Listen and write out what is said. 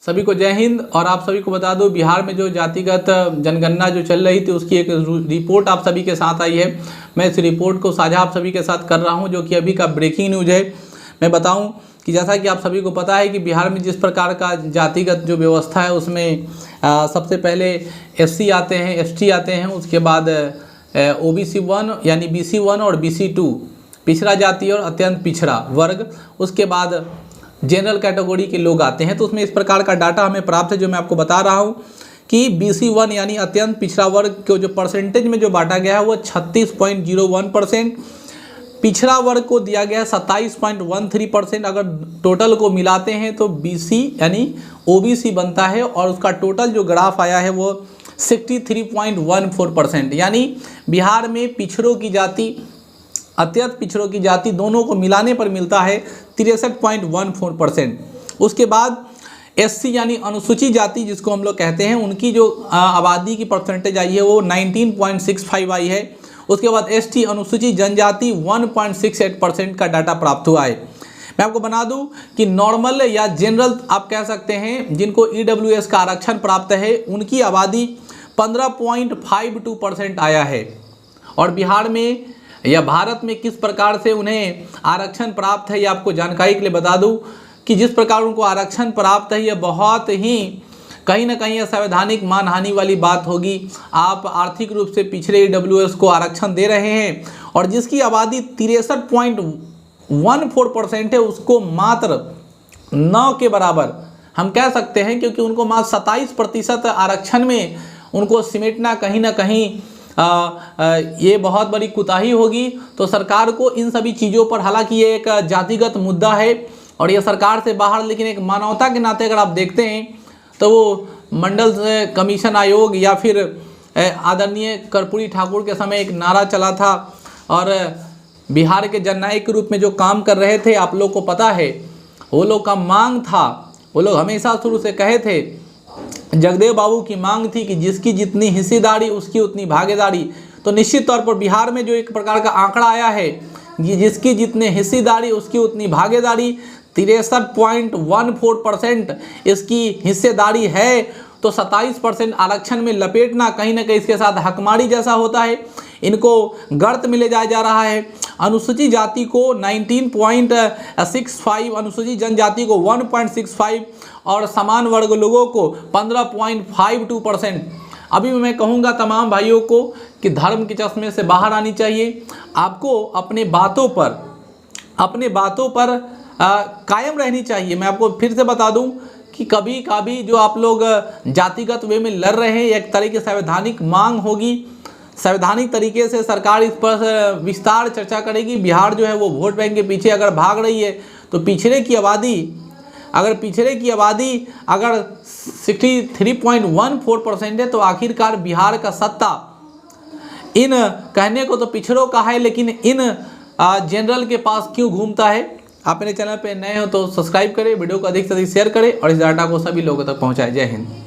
सभी को जय हिंद। और आप सभी को बता दूं, बिहार में जो जातिगत जनगणना जो चल रही थी उसकी एक रिपोर्ट आप सभी के साथ आई है। मैं इस रिपोर्ट को साझा आप सभी के साथ कर रहा हूं, जो कि अभी का ब्रेकिंग न्यूज है। मैं बताऊं कि जैसा कि आप सभी को पता है कि बिहार में जिस प्रकार का जातिगत जो व्यवस्था है उसमें सबसे पहले SC आते हैं, ST आते हैं, उसके बाद OBC 1 यानी BC 1 और BC 2 पिछड़ा जाति और अत्यंत पिछड़ा वर्ग, उसके बाद जनरल कैटेगरी के लोग आते हैं। तो उसमें इस प्रकार का डाटा हमें प्राप्त है जो मैं आपको बता रहा हूं कि BC 1 यानी अत्यंत पिछड़ा वर्ग को जो परसेंटेज में जो बांटा गया है वो 36.01%, पिछड़ा वर्ग को दिया गया है 27.13%। अगर टोटल को मिलाते हैं तो BC यानी OBC बनता है और उसका टोटल जो ग्राफ आया है वो 63.14%। यानी बिहार में पिछड़ों की जाति अत्यंत पिछड़ों की जाति दोनों को मिलाने पर मिलता है 63.14%। उसके बाद SC यानी अनुसूचित जाति जिसको हम लोग कहते हैं, उनकी जो आबादी की परसेंटेज आई है वो 19.65 आई है। उसके बाद ST अनुसूचित जनजाति 1.68% का डाटा प्राप्त हुआ है। मैं आपको बना दूं कि नॉर्मल या जनरल आप कह सकते हैं जिनको EWS का आरक्षण प्राप्त है, उनकी आबादी 15.52% आया है। और बिहार में या भारत में किस प्रकार से उन्हें आरक्षण प्राप्त है, ये आपको जानकारी के लिए बता दूं कि जिस प्रकार उनको आरक्षण प्राप्त है यह बहुत ही कहीं ना कहीं संवैधानिक मानहानि वाली बात होगी। आप आर्थिक रूप से पिछड़े EWS को आरक्षण दे रहे हैं और जिसकी आबादी 63.14% है उसको मात्र 9 के बराबर हम कह सकते हैं, क्योंकि उनको मात्र 27% आरक्षण में उनको सिमेटना कहीं ना कहीं ये बहुत बड़ी कुताही होगी। तो सरकार को इन सभी चीज़ों पर, हालांकि ये एक जातिगत मुद्दा है और ये सरकार से बाहर, लेकिन एक मानवता के नाते अगर आप देखते हैं तो वो मंडल कमीशन आयोग या फिर आदरणीय कर्पूरी ठाकुर के समय एक नारा चला था और बिहार के जननायक के रूप में जो काम कर रहे थे, आप लोग को पता है वो लोग का मांग था, वो लोग हमेशा शुरू से कहे थे, जगदेव बाबू की मांग थी कि जिसकी जितनी हिस्सेदारी उसकी उतनी भागीदारी। तो निश्चित तौर पर बिहार में जो एक प्रकार का आंकड़ा आया है कि जिसकी जितनी हिस्सेदारी उसकी उतनी भागीदारी, 63.14% इसकी हिस्सेदारी है। तो 27% आरक्षण में लपेटना कहीं ना कहीं इसके साथ हकमारी जैसा होता है, इनको गर्त में ले जाया जा रहा है। अनुसूचित जाति को 19.65, अनुसूचित जनजाति को 1.65 और समान वर्ग लोगों को 15.52%। अभी मैं कहूँगा तमाम भाइयों को कि धर्म के चश्मे से बाहर आनी चाहिए। आपको अपने बातों पर कायम रहनी चाहिए। मैं आपको फिर से बता दूं कि कभी कभी जो आप लोग जातिगत वे में लड़ रहे हैं, एक तरह की संवैधानिक मांग होगी, संवैधानिक तरीके से सरकार इस पर विस्तार चर्चा करेगी। बिहार जो है वो वोट बैंक के पीछे अगर भाग रही है तो पिछड़े की आबादी अगर 63.14% है तो आखिरकार बिहार का सत्ता इन कहने को तो पिछड़ों का है, लेकिन इन जनरल के पास क्यों घूमता है। आप मेरे चैनल पे नए हो तो सब्सक्राइब करें, वीडियो को अधिक से अधिक शेयर करें और इस डाटा को सभी लोगों तक पहुंचाएं। जय हिंद।